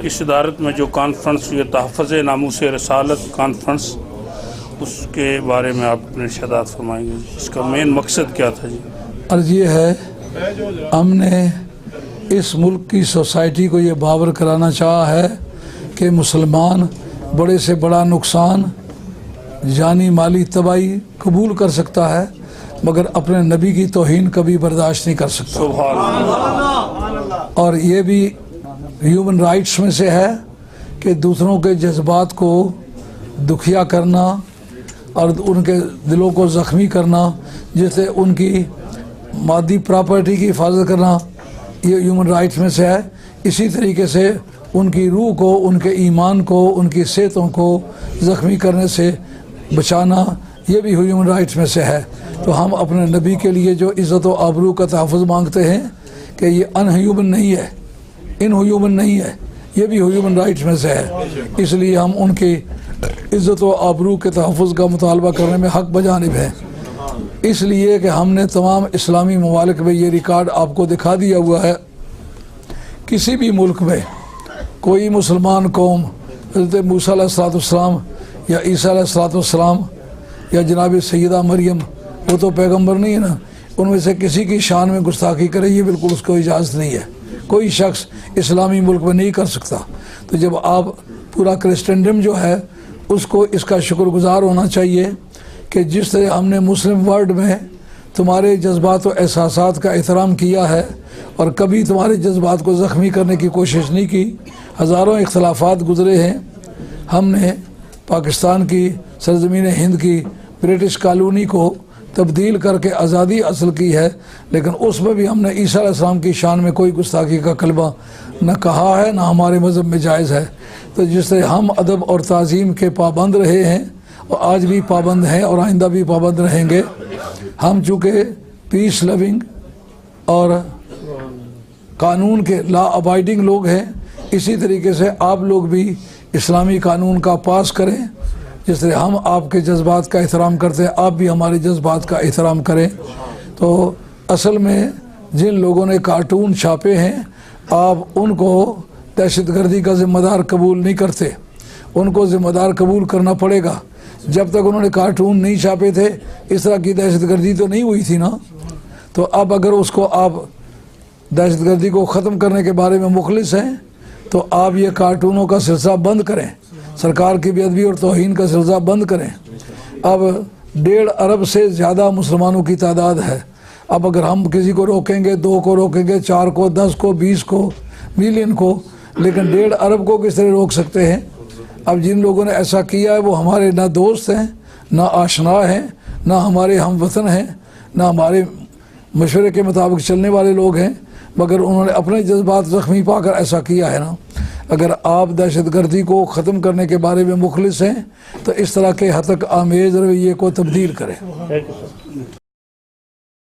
की सदारत में जो कॉन्फ्रेंस हुई तहफ़्फ़ुज़ नामूस रसालत कॉन्फ्रेंस, उसके बारे में आप अपने इरशादात फरमाएंगे। इसका मेन मकसद क्या था जी? अर्ज़ ये है, हमने इस मुल्क की सोसाइटी को ये बावर कराना चाहा है कि मुसलमान बड़े से बड़ा नुकसान, जानी माली तबाही कबूल कर सकता है, मगर अपने नबी की तौहीन कभी बर्दाश्त नहीं कर सकता। और ये भी ह्यूमन राइट्स में से है कि दूसरों के जज्बात को दुखिया करना और उनके दिलों को ज़ख्मी करना, जिससे उनकी मादी प्रॉपर्टी की हिफाजत करना, ये ह्यूमन राइट्स में से है। इसी तरीके से उनकी रूह को, उनके ईमान को, उनकी सेहतों को ज़ख्मी करने से बचाना, ये भी ह्यूमन राइट्स में से है। तो हम अपने नबी के लिए जो इज़्ज़त व आबरू का तहफ़्फ़ुज़ मांगते हैं कि ये अनह्यूमन नहीं है, इनह्यूमन नहीं है, ये भी ह्यूमन राइट्स में से है। इसलिए हम उनकी इज़्ज़त व आबरू के तहफ़्फ़ुज़ का मुतालबा करने में हक़ बजानिब है। इसलिए कि हमने तमाम इस्लामी ममालिक में ये रिकॉर्ड आपको दिखा दिया हुआ है, किसी भी मुल्क में कोई मुसलमान कौम हज़रत मूसा अलैहिस्सलाम या ईसा अलैहिस्सलाम या जनाब सैयदा मरियम, वो तो पैगंबर नहीं है ना, उनमें से किसी की शान में गुस्ताखी करे, ये बिल्कुल उसको इजाज़त नहीं है। कोई शख्स इस्लामी मुल्क में नहीं कर सकता। तो जब आप पूरा क्रिश्चियनडम जो है उसको इसका शुक्रगुज़ार होना चाहिए कि जिस तरह हमने मुस्लिम वर्ल्ड में तुम्हारे जज्बात व एहसासात का एहतराम किया है और कभी तुम्हारे जज्बात को ज़ख्मी करने की कोशिश नहीं की। हज़ारों इख्तलाफात गुज़रे हैं, हमने पाकिस्तान की सरज़मीन हिंद की ब्रिटिश कॉलोनी को तब्दील करके आज़ादी हासिल की है, लेकिन उसमें भी हमने ईसा अलैहिस्सलाम की शान में कोई गुस्ताखी का कलमा न कहा है, न हमारे मज़हब में जायज़ है। तो जिस तरह हम अदब और ताज़ीम के पाबंद रहे हैं और आज भी पाबंद हैं और आइंदा भी पाबंद रहेंगे, हम चूँकि पीस लविंग और कानून के लॉ अबाइडिंग लोग हैं, इसी तरीके से आप लोग भी इस्लामी कानून का पास करें। जिस तरह हम आपके जज्बात का एहतराम करते हैं, आप भी हमारे जज्बात का एहतराम करें। तो असल में जिन लोगों ने कार्टून छापे हैं, आप उनको दहशतगर्दी का ज़िम्मेदार कबूल नहीं करते, उनको ज़िम्मेदार कबूल करना पड़ेगा। जब तक उन्होंने कार्टून नहीं छापे थे, इस तरह की दहशतगर्दी तो नहीं हुई थी ना। तो अब अगर उसको आप दहशतगर्दी को ख़त्म करने के बारे में मुखलिस हैं, तो आप ये कार्टूनों का सिलसिला बंद करें, सरकार की बेअदबी और तौहीन का सिलसिला बंद करें। अब 1.5 अरब से ज़्यादा मुसलमानों की तादाद है। अब अगर हम किसी को रोकेंगे, 2 को रोकेंगे, 4 को, 10 को, 20 को, मिलियन को, लेकिन 1.5 अरब को किस तरह रोक सकते हैं? अब जिन लोगों ने ऐसा किया है वो हमारे ना दोस्त हैं, ना आशना हैं, ना हमारे हम वतन हैं, ना हमारे मशवरे के मुताबिक चलने वाले लोग हैं, मगर उन्होंने अपने जज्बात ज़ख्मी पाकर ऐसा किया है ना। अगर आप दहशतगर्दी को ख़त्म करने के बारे में मुखलिस हैं, तो इस तरह के हतक आमेज़ रवैये को तब्दील करें।